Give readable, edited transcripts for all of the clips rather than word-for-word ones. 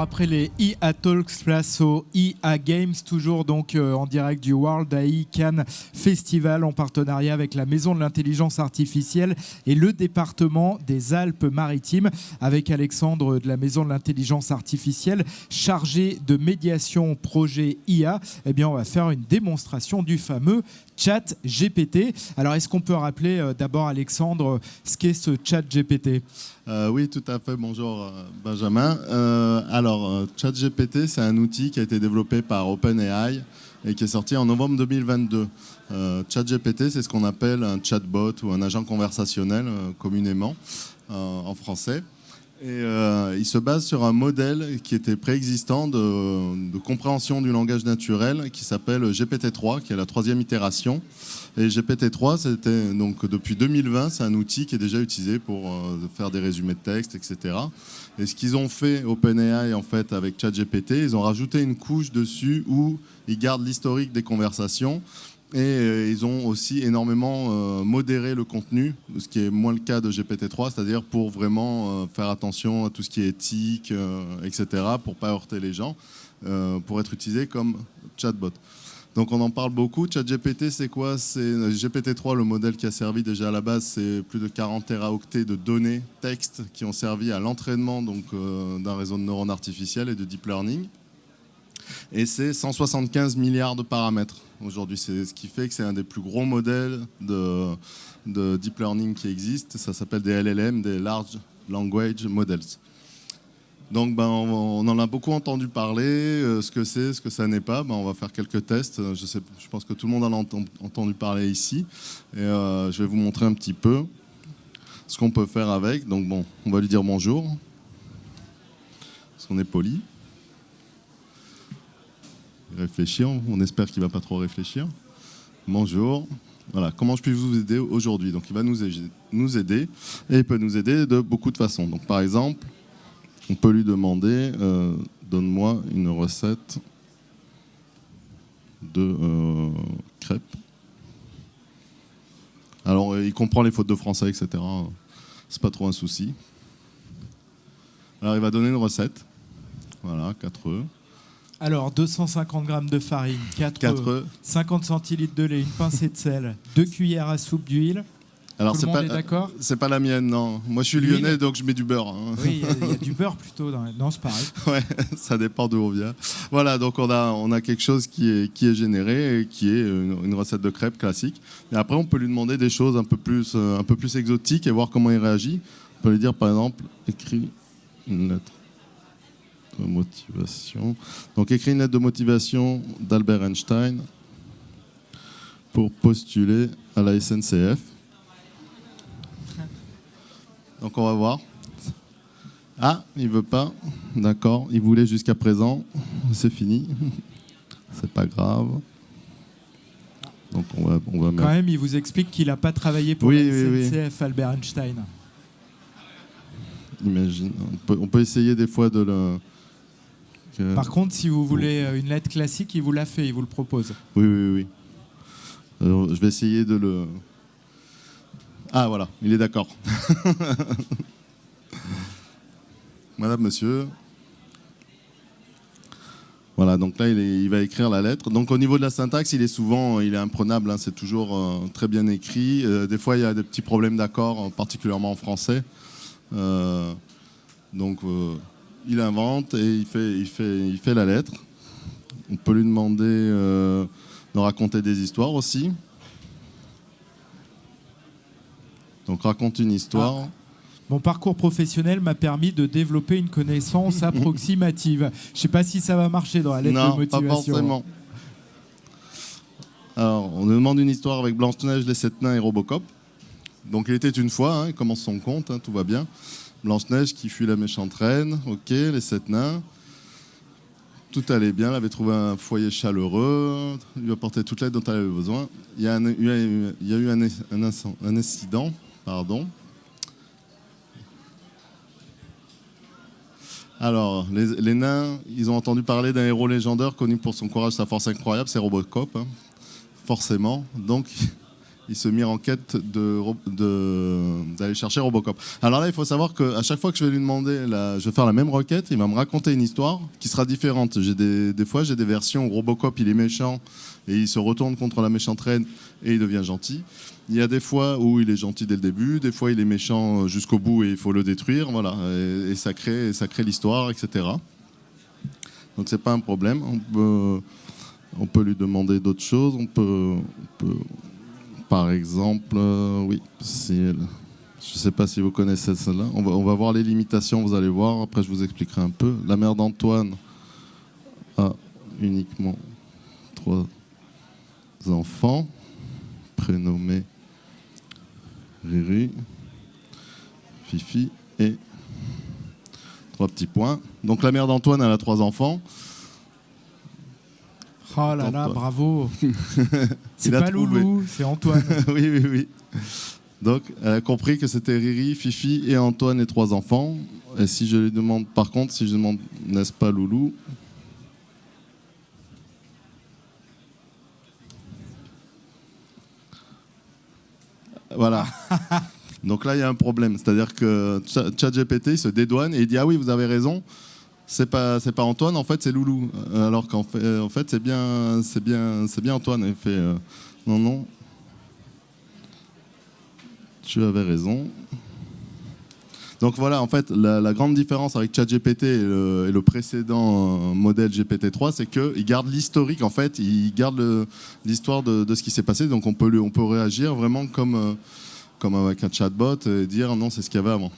Alors après les IA Talks, place aux IA Games, toujours donc en direct du World AI Cannes Festival en partenariat avec la Maison de l'Intelligence Artificielle et le département des Alpes-Maritimes, avec Alexandre de la Maison de l'Intelligence Artificielle chargé de médiation projet IA. Eh bien, on va faire une démonstration du fameux Chat GPT. Alors, est-ce qu'on peut rappeler d'abord, Alexandre, ce qu'est ce Chat GPT ? Oui, tout à fait. Bonjour, Benjamin. Alors, Chat GPT, c'est un outil qui a été développé par OpenAI et qui est sorti en novembre 2022. Chat GPT, c'est ce qu'on appelle un chatbot ou un agent conversationnel, communément, en français. Et il se base sur un modèle qui était préexistant de compréhension du langage naturel qui s'appelle GPT-3, qui est la 3e itération. Et GPT-3, c'était donc depuis 2020, c'est un outil qui est déjà utilisé pour faire des résumés de texte, etc. Et ce qu'ils ont fait OpenAI en fait avec ChatGPT, ils ont rajouté une couche dessus où ils gardent l'historique des conversations. Et ils ont aussi énormément modéré le contenu, ce qui est moins le cas de GPT-3, c'est-à-dire pour vraiment faire attention à tout ce qui est éthique, etc., pour ne pas heurter les gens, pour être utilisé comme chatbot. Donc on en parle beaucoup. ChatGPT, c'est quoi? C'est GPT-3, le modèle qui a servi déjà à la base, c'est plus de 40 téraoctets de données, textes, qui ont servi à l'entraînement d'un réseau de neurones artificiels et de deep learning. Et c'est 175 milliards de paramètres aujourd'hui. C'est ce qui fait que c'est un des plus gros modèles de deep learning qui existe. Ça s'appelle des LLM, des Large Language Models. Donc on en a beaucoup entendu parler, ce que c'est, ce que ça n'est pas. On va faire quelques tests. Je pense que tout le monde en a entendu parler ici. Et je vais vous montrer un petit peu ce qu'on peut faire avec. Donc on va lui dire bonjour, parce qu'on est poli. Réfléchir, on espère qu'il ne va pas trop réfléchir. Bonjour, voilà, comment je puis vous aider aujourd'hui? Donc il va nous aider et il peut nous aider de beaucoup de façons. Donc par exemple, on peut lui demander donne-moi une recette de crêpes. Alors il comprend les fautes de français, etc. C'est pas trop un souci. Alors il va donner une recette. Voilà, 4 œufs. Alors, 250 g de farine, 4 œufs, 50 centilitres de lait, une pincée de sel, 2 cuillères à soupe d'huile. Alors, tout le monde est d'accord? C'est pas la mienne, non. Moi, je suis lyonnais, donc je mets du beurre. Hein. Oui, il y a du beurre plutôt. Non, c'est pareil. Ouais, ça dépend d'où on vient. Voilà, donc on a quelque chose qui est généré et qui est une recette de crêpes classique. Et après, on peut lui demander des choses un peu plus exotiques et voir comment il réagit. On peut lui dire, par exemple, écris une lettre de motivation. Donc, écris une lettre de motivation d'Albert Einstein pour postuler à la SNCF. Donc, on va voir. Ah, il veut pas. D'accord. Il voulait jusqu'à présent. C'est fini. C'est pas grave. Donc, on va mettre... Quand même, il vous explique qu'il n'a pas travaillé pour la SNCF, oui. Albert Einstein. Imagine. On peut essayer des fois de le... Par contre, si vous voulez une lettre classique, il vous l'a fait, il vous le propose. Oui. Alors, je vais essayer de le... Ah, voilà, il est d'accord. Madame, monsieur. Voilà, donc là, il va écrire la lettre. Donc au niveau de la syntaxe, il est imprenable, hein, c'est toujours très bien écrit. Des fois, il y a des petits problèmes d'accord, particulièrement en français. Il invente et il fait la lettre. On peut lui demander de raconter des histoires aussi. Donc raconte une histoire. Mon parcours professionnel m'a permis de développer une connaissance approximative. Je ne sais pas si ça va marcher dans la lettre de motivation. Non, pas forcément. Alors, on nous demande une histoire avec Blanche-Neige, les 7 nains et Robocop. Donc il était une fois, hein, il commence son conte, hein, tout va bien. Blanche-Neige qui fuit la méchante reine, ok, les 7 nains. Tout allait bien, elle avait trouvé un foyer chaleureux, lui apportait toute l'aide dont elle avait besoin. Il y a eu un incident, pardon. Alors, les nains, ils ont entendu parler d'un héros légendaire connu pour son courage et sa force incroyable, c'est Robocop, hein, forcément. Donc, il se mit en quête d'aller chercher Robocop. Alors là, il faut savoir qu'à chaque fois que je vais lui demander, je vais faire la même requête, il va me raconter une histoire qui sera différente. Des fois, j'ai des versions où Robocop, il est méchant et il se retourne contre la méchante reine et il devient gentil. Il y a des fois où il est gentil dès le début, des fois il est méchant jusqu'au bout et il faut le détruire, voilà. Et ça crée l'histoire, etc. Donc c'est pas un problème. On peut lui demander d'autres choses. On peut par exemple, oui, je ne sais pas si vous connaissez celle-là. On va voir les limitations, vous allez voir. Après, je vous expliquerai un peu. La mère d'Antoine a uniquement 3 enfants, prénommés Riri, Fifi et 3 petits points. Donc la mère d'Antoine, elle a 3 enfants. Oh là là, bravo. C'est pas Loulou, c'est Antoine. Oui. Donc, elle a compris que c'était Riri, Fifi et Antoine, les 3 enfants. Et si je lui demande, par contre, si je demande, n'est-ce pas Loulou? Voilà. Donc là, il y a un problème. C'est-à-dire que ChatGPT se dédouane et il dit ah oui, vous avez raison. C'est pas Antoine, en fait c'est Loulou. Alors qu'en fait c'est bien Antoine. Il fait non, tu avais raison. Donc voilà, en fait la grande différence avec ChatGPT et le précédent modèle GPT-3, c'est qu'il garde l'historique. En fait, il garde l'histoire de ce qui s'est passé. Donc on peut réagir vraiment comme avec un chatbot et dire non, c'est ce qu'il y avait avant.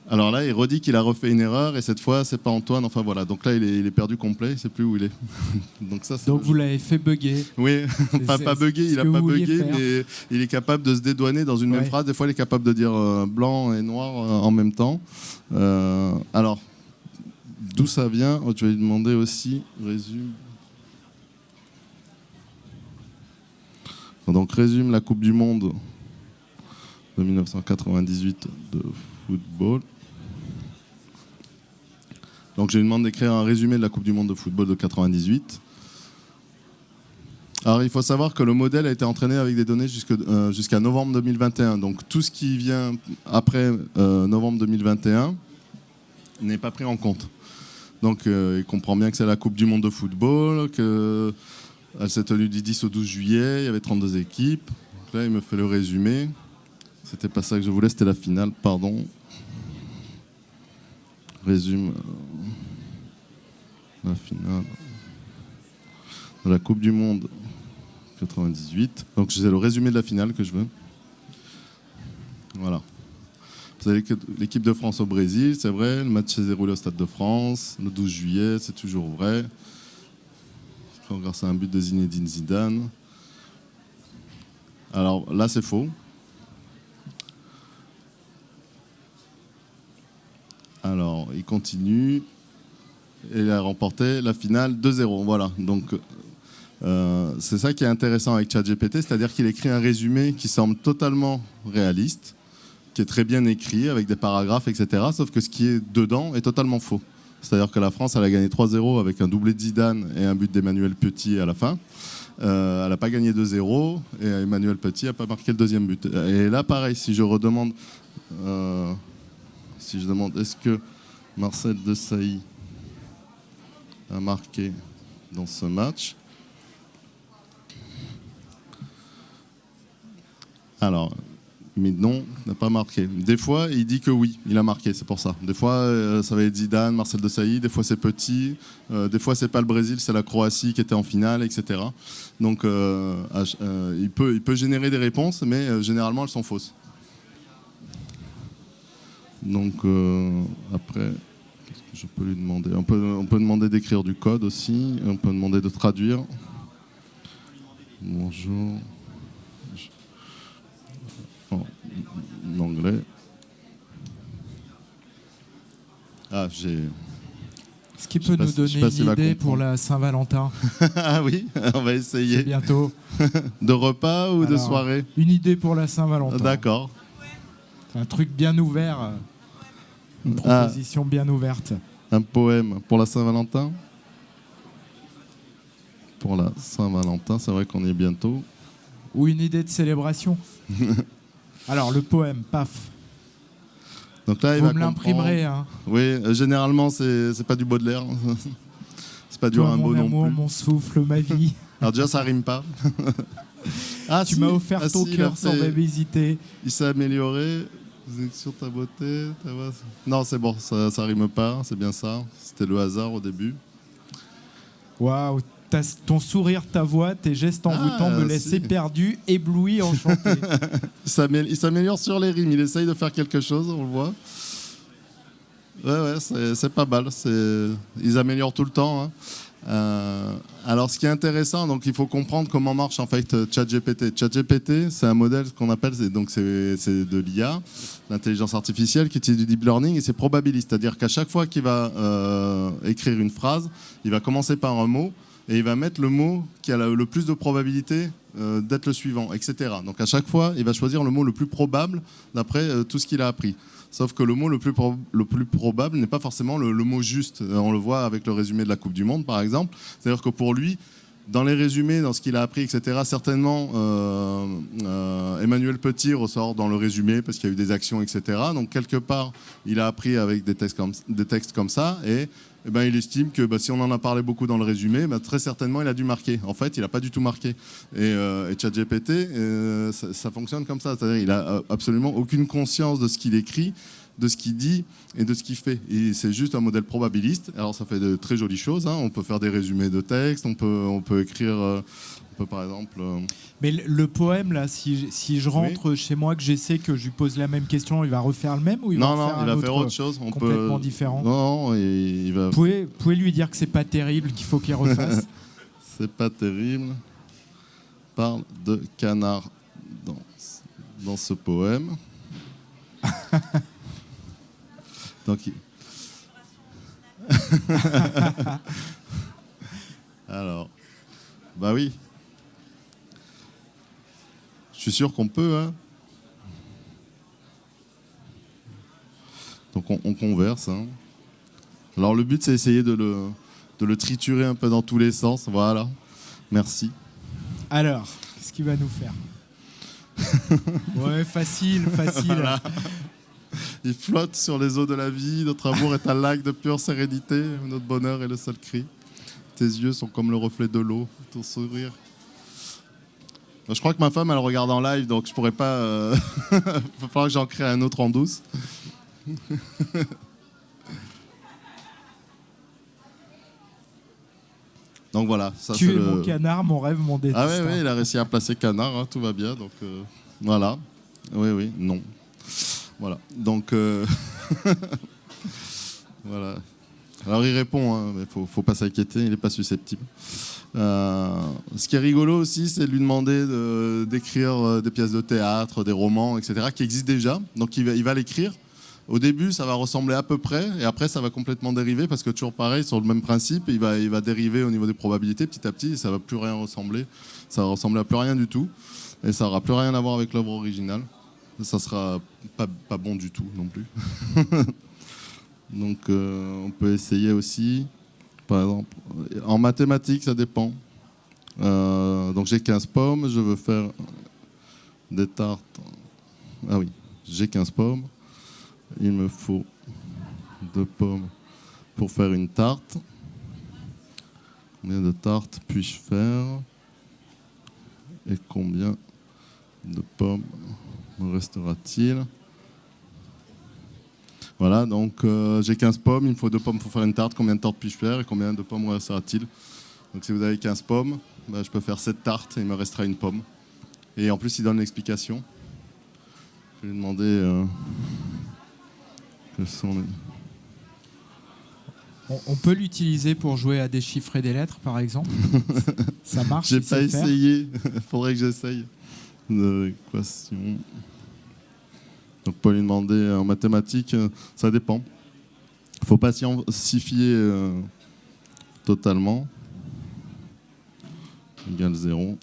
Alors là, il redit qu'il a refait une erreur et cette fois, c'est pas Antoine. Enfin voilà, donc là, il est perdu complet, il sait plus où il est. Donc vous l'avez fait bugger. Oui, pas bugger, il a pas bugué, mais il est capable de se dédouaner dans une même phrase. Des fois, il est capable de dire blanc et noir en même temps. Alors, d'où ça vient? Je vais lui demander aussi, résume. Donc résume la Coupe du Monde de 1998 de football. Donc je lui demande d'écrire un résumé de la Coupe du Monde de football de 98. Alors il faut savoir que le modèle a été entraîné avec des données jusqu'à novembre 2021. Donc tout ce qui vient après novembre 2021 n'est pas pris en compte. Donc il comprend bien que c'est la Coupe du Monde de football, qu'elle s'est tenue du 10 au 12 juillet, il y avait 32 équipes. Donc là il me fait le résumé. C'était pas ça que je voulais, c'était la finale, pardon. Résume la finale de la Coupe du Monde 98. Donc c'est le résumé de la finale que je veux. Voilà. Vous avez l'équipe de France au Brésil, c'est vrai. Le match s'est déroulé au Stade de France le 12 juillet, c'est toujours vrai. Grâce à un but de Zinedine Zidane. Alors là, c'est faux. Alors, il continue. Et il a remporté la finale 2-0. Voilà. Donc, c'est ça qui est intéressant avec ChatGPT, c'est-à-dire qu'il écrit un résumé qui semble totalement réaliste, qui est très bien écrit, avec des paragraphes, etc. Sauf que ce qui est dedans est totalement faux. C'est-à-dire que la France, elle a gagné 3-0 avec un doublé de Zidane et un but d'Emmanuel Petit à la fin. Elle n'a pas gagné 2-0 et Emmanuel Petit n'a pas marqué le deuxième but. Et là, pareil, si je redemande... Si je demande est-ce que Marcel Desailly a marqué dans ce match? Alors, mais non, il n'a pas marqué. Des fois, il dit que oui, il a marqué, c'est pour ça. Des fois, ça va être Zidane, Marcel Desailly, des fois c'est Petit, des fois c'est pas le Brésil, c'est la Croatie qui était en finale, etc. Donc, il peut générer des réponses, mais généralement elles sont fausses. Donc après, qu'est-ce que je peux lui demander? On peut demander d'écrire du code aussi, on peut demander de traduire. Bonjour. En anglais. Ah, j'ai... Est-ce qu'il peut nous donner une idée pour la Saint-Valentin? Ah oui, on va essayer. C'est bientôt. De repas ou de soirée? Une idée pour la Saint-Valentin. D'accord. Un truc bien ouvert. Une proposition bien ouverte. Un poème pour la Saint-Valentin? Pour la Saint-Valentin, c'est vrai qu'on y est bientôt. Ou une idée de célébration. Alors, le poème, paf. Donc là, Vous me l'imprimerez. Hein. Oui, généralement, c'est pas du Baudelaire. C'est pas du Toi, Rimbaud mon non amour, plus. mon souffle, ma vie. Alors déjà, ça rime pas. Tu m'as offert ton cœur sans même hésiter. Il s'est amélioré. Sur ta beauté, ta voix. Non, c'est bon, ça rime pas, c'est bien ça. C'était le hasard au début. Waouh, ton sourire, ta voix, tes gestes envoûtants me laissent éperdu, ébloui, enchanté. Il s'améliore sur les rimes, il essaye de faire quelque chose, on le voit. Ouais, c'est pas mal. Ils améliorent tout le temps. Hein. Alors, ce qui est intéressant, donc il faut comprendre comment marche en fait ChatGPT. ChatGPT, c'est un modèle qu'on appelle, c'est de l'IA, l'intelligence artificielle qui utilise du deep learning et c'est probabiliste, c'est-à-dire qu'à chaque fois qu'il va écrire une phrase, il va commencer par un mot et il va mettre le mot qui a le plus de probabilité d'être le suivant, etc. Donc à chaque fois, il va choisir le mot le plus probable d'après tout ce qu'il a appris. Sauf que le mot le plus probable n'est pas forcément le mot juste. On le voit avec le résumé de la Coupe du Monde, par exemple. C'est-à-dire que pour lui, dans les résumés, dans ce qu'il a appris, etc., certainement, Emmanuel Petit ressort dans le résumé parce qu'il y a eu des actions, etc. Donc, quelque part, il a appris avec des textes comme ça et il estime que si on en a parlé beaucoup dans le résumé, très certainement, il a dû marquer. En fait, il n'a pas du tout marqué. Et ChatGPT, ça fonctionne comme ça. C'est-à-dire qu'il n'a absolument aucune conscience de ce qu'il écrit, de ce qu'il dit et de ce qu'il fait. Et c'est juste un modèle probabiliste. Alors, ça fait de très jolies choses. Hein. On peut faire des résumés de textes, on peut écrire... par exemple... Mais le poème, là, si je rentre chez moi, que j'essaie, que je lui pose la même question, il va refaire le même ou il va faire autre chose complètement différent? Non, il va... Vous pouvez lui dire que c'est pas terrible, qu'il faut qu'il refasse? C'est pas terrible. Parle de canard dans ce poème. Donc... Alors... Bah oui. Je suis sûr qu'on peut. Hein. Donc on converse. Hein. Alors le but c'est essayer de le triturer un peu dans tous les sens. Voilà. Merci. Alors, qu'est-ce qu'il va nous faire? Ouais, facile. Voilà. Il flotte sur les eaux de la vie. Notre amour est un lac de pure sérénité. Notre bonheur est le seul cri. Tes yeux sont comme le reflet de l'eau. Ton sourire. Je crois que ma femme, elle regarde en live, donc je pourrais pas... Il va falloir que j'en crée un autre en douce. Donc voilà. Ça, tu es mon canard, mon rêve, mon destin. Ah oui, il a réussi à placer canard, hein, tout va bien. Donc voilà. Oui, non. Voilà. Donc... voilà. Alors il répond, hein, mais faut pas s'inquiéter, il n'est pas susceptible. Ce qui est rigolo aussi, c'est de lui demander d'écrire des pièces de théâtre, des romans, etc., qui existent déjà. Donc il va l'écrire. Au début, ça va ressembler à peu près, et après, ça va complètement dériver, parce que toujours pareil, sur le même principe, il va dériver au niveau des probabilités petit à petit, et ça va plus rien ressembler. Ça va ressembler à plus rien du tout, et ça n'aura plus rien à voir avec l'œuvre originale. Ça sera pas bon du tout non plus. Donc on peut essayer aussi, par exemple, en mathématiques, ça dépend. Donc j'ai 15 pommes, je veux faire des tartes. Ah oui, j'ai 15 pommes. Il me faut 2 pommes pour faire une tarte. Combien de tartes puis-je faire? Et combien de pommes me restera-t-il? Voilà, donc j'ai 15 pommes, il me faut 2 pommes pour faire une tarte. Combien de tartes puis-je faire et combien de pommes me restera-t-il? Donc si vous avez 15 pommes, je peux faire 7 tartes et il me restera une pomme. Et en plus, il donne l'explication. Je vais lui demander quels sont les... On peut l'utiliser pour jouer à déchiffrer des lettres, par exemple. Ça marche? J'ai pas essayé, il faudrait que j'essaye. L'équation... Donc, on peut lui demander en mathématiques, ça dépend. Il ne faut pas s'y fier totalement. Égale 0.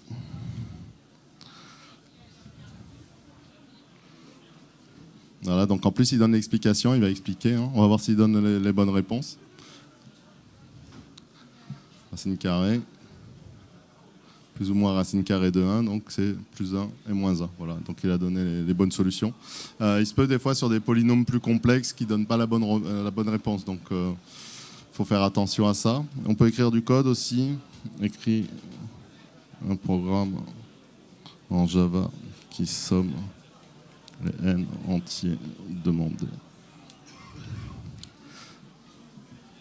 Voilà, donc en plus, il donne l'explication, il va expliquer. Hein. On va voir s'il donne les bonnes réponses. Racine carrée. plus ou moins racine carrée de 1, donc c'est plus 1 et moins 1. Voilà, donc il a donné les bonnes solutions. Il se peut des fois sur des polynômes plus complexes qui ne donnent pas la bonne réponse, donc il faut faire attention à ça. On peut écrire du code aussi, écrit un programme en Java qui somme les n entiers demandés.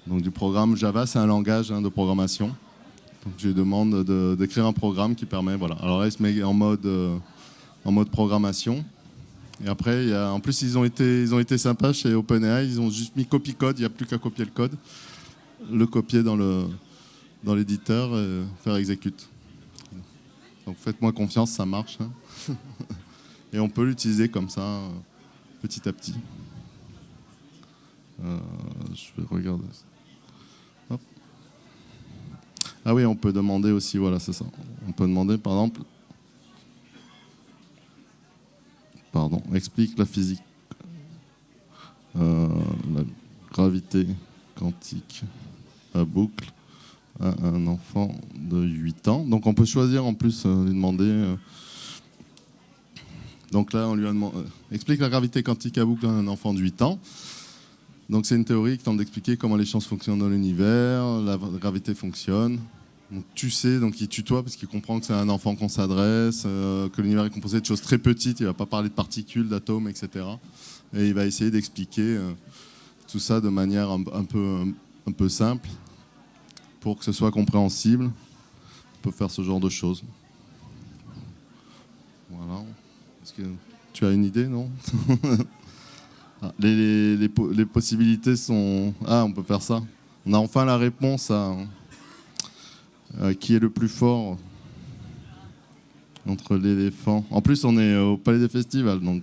Donc du programme Java, c'est un langage de programmation. Donc je lui demande d'écrire un programme qui permet, voilà. Alors là, il se met en mode programmation. Et après, en plus, ils ont été sympas chez OpenAI. Ils ont juste mis copy-code. Il n'y a plus qu'à copier le code, le copier dans l'éditeur et faire execute. Donc faites-moi confiance, ça marche. Hein. Et on peut l'utiliser comme ça, petit à petit. Je vais regarder ça. Hop. Ah oui, on peut demander aussi, voilà, c'est ça. On peut demander, par exemple, explique la physique, la gravité quantique à boucle à un enfant de 8 ans. Donc on peut choisir en plus lui demander... donc là, on lui a demandé explique la gravité quantique à boucle à un enfant de 8 ans. Donc c'est une théorie qui tente d'expliquer comment les chances fonctionnent dans l'univers, la gravité fonctionne. Donc tu sais, donc il tutoie parce qu'il comprend que c'est à un enfant qu'on s'adresse, que l'univers est composé de choses très petites, il ne va pas parler de particules, d'atomes, etc. Et il va essayer d'expliquer tout ça de manière un peu simple pour que ce soit compréhensible. On peut faire ce genre de choses. Voilà. Est-ce que tu as une idée, non? Les possibilités sont... Ah, on peut faire ça. On a enfin la réponse à qui est le plus fort entre l'éléphant. En plus, on est au Palais des Festivals, donc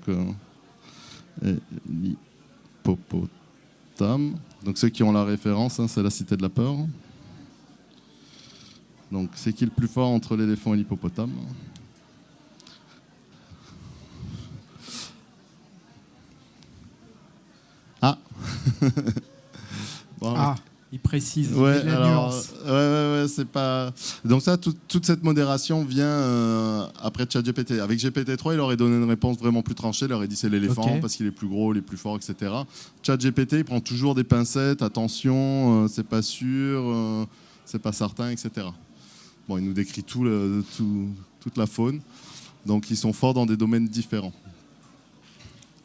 l'hippopotame. Donc ceux qui ont la référence, hein, c'est la Cité de la Peur. Donc c'est qui le plus fort entre l'éléphant et l'hippopotame? Ah. Bon, ah, il précise. ouais, la alors, nuance. ouais, c'est pas. Donc ça, toute cette modération vient après ChatGPT. Avec GPT-3, il aurait donné une réponse vraiment plus tranchée. Il aurait dit c'est l'éléphant parce qu'il est plus gros, il est plus fort, etc. ChatGPT, il prend toujours des pincettes. Attention, c'est pas sûr, c'est pas certain, etc. Bon, il nous décrit toute la faune. Donc ils sont forts dans des domaines différents.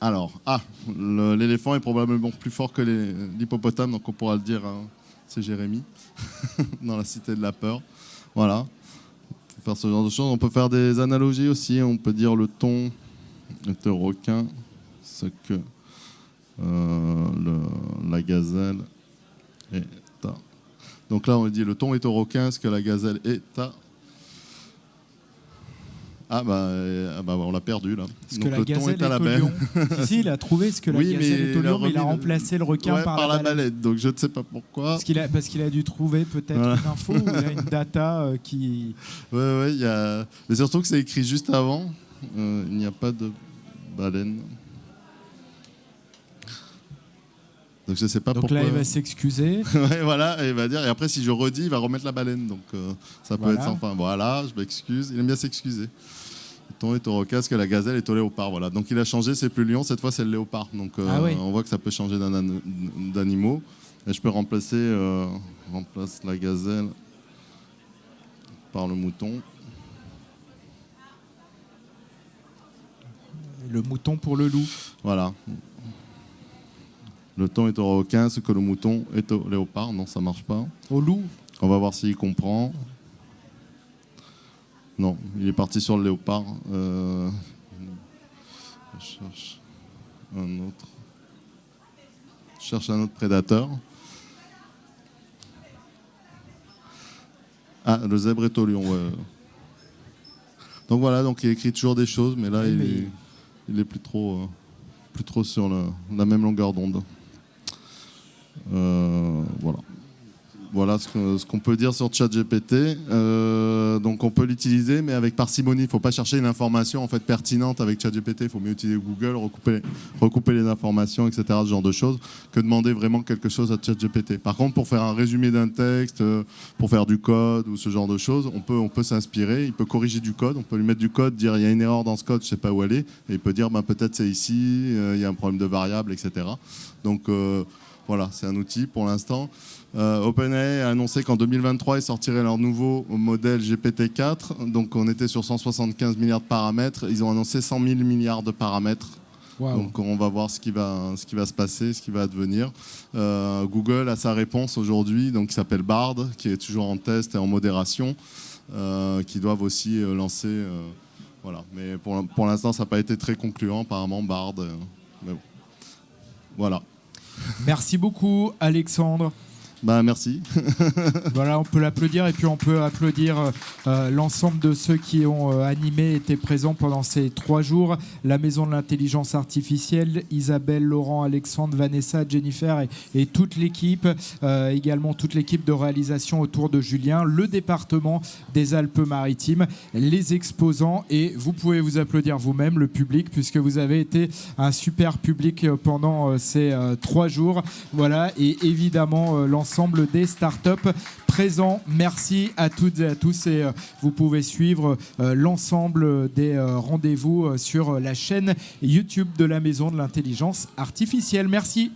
Alors, l'éléphant est probablement plus fort que l'hippopotame, donc on pourra le dire, hein, c'est Jérémy, dans la Cité de la Peur. Voilà, on peut faire ce genre de choses. On peut faire des analogies aussi, on peut dire le thon est un requin, ce que la gazelle est à... Donc là, on dit le thon est au requin, ce que la gazelle est à... Ah bah on l'a perdu là. Parce donc que la le thon gazelle est à la baleine. lion. si, il a trouvé ce que la gazelle est au lion, mais il a remplacé le requin par la baleine. Donc je ne sais pas pourquoi. Parce qu'il a dû trouver peut-être une info ou il y a une data qui... Ouais, mais surtout que c'est écrit juste avant. Il n'y a pas de baleine. Donc je sais pas pourquoi. Donc là, il va s'excuser. Ouais, voilà, et il va dire. Et après, si je redis, il va remettre la baleine. Donc ça peut être sans fin. Voilà, je m'excuse. Il aime bien s'excuser. Le thon est au requin, parce que la gazelle est au léopard. Voilà. Donc il a changé, c'est plus lion. Cette fois, c'est le léopard. Donc on voit que ça peut changer d'animaux. Et je peux remplace la gazelle par le mouton. Le mouton pour le loup. Voilà. Le thon est au requin, ce que le mouton est au léopard. Non, ça marche pas. Au loup. On va voir s'il comprend. Non, il est parti sur le léopard. Je cherche un autre. Je cherche un autre prédateur. Ah, le zèbre est au lion. Ouais. Donc voilà, donc il écrit toujours des choses, mais là il est plus trop sur la même longueur d'onde. Voilà. Voilà ce qu'on peut dire sur ChatGPT. Donc on peut l'utiliser, mais avec parcimonie. Il ne faut pas chercher une information en fait pertinente avec ChatGPT. Il faut mieux utiliser Google, recouper les informations, etc. Ce genre de choses, que demander vraiment quelque chose à ChatGPT. Par contre, pour faire un résumé d'un texte, pour faire du code ou ce genre de choses, on peut s'inspirer. Il peut corriger du code. On peut lui mettre du code, dire il y a une erreur dans ce code, je ne sais pas où elle est, et il peut dire peut-être c'est ici, il y a un problème de variable, etc. Donc voilà, c'est un outil pour l'instant. OpenAI a annoncé qu'en 2023, ils sortiraient leur nouveau modèle GPT-4. Donc on était sur 175 milliards de paramètres. Ils ont annoncé 100 000 milliards de paramètres. Wow. Donc on va voir ce qui va se passer, ce qui va advenir. Google a sa réponse aujourd'hui, donc qui s'appelle Bard, qui est toujours en test et en modération, qui doivent aussi lancer. Voilà. Mais pour l'instant, ça n'a pas été très concluant, apparemment, Bard. Mais bon. Voilà. Merci beaucoup, Alexandre. Merci. Voilà, on peut l'applaudir et puis on peut applaudir l'ensemble de ceux qui ont animé, étaient présents pendant ces 3 jours. La Maison de l'Intelligence Artificielle, Isabelle, Laurent, Alexandre, Vanessa, Jennifer et toute l'équipe, également toute l'équipe de réalisation autour de Julien, le département des Alpes-Maritimes, les exposants, et vous pouvez vous applaudir vous-même, le public, puisque vous avez été un super public pendant ces 3 jours. Voilà, et évidemment l'ensemble des startups présents. Merci à toutes et à tous, et vous pouvez suivre l'ensemble des rendez-vous sur la chaîne YouTube de la Maison de l'Intelligence Artificielle. Merci.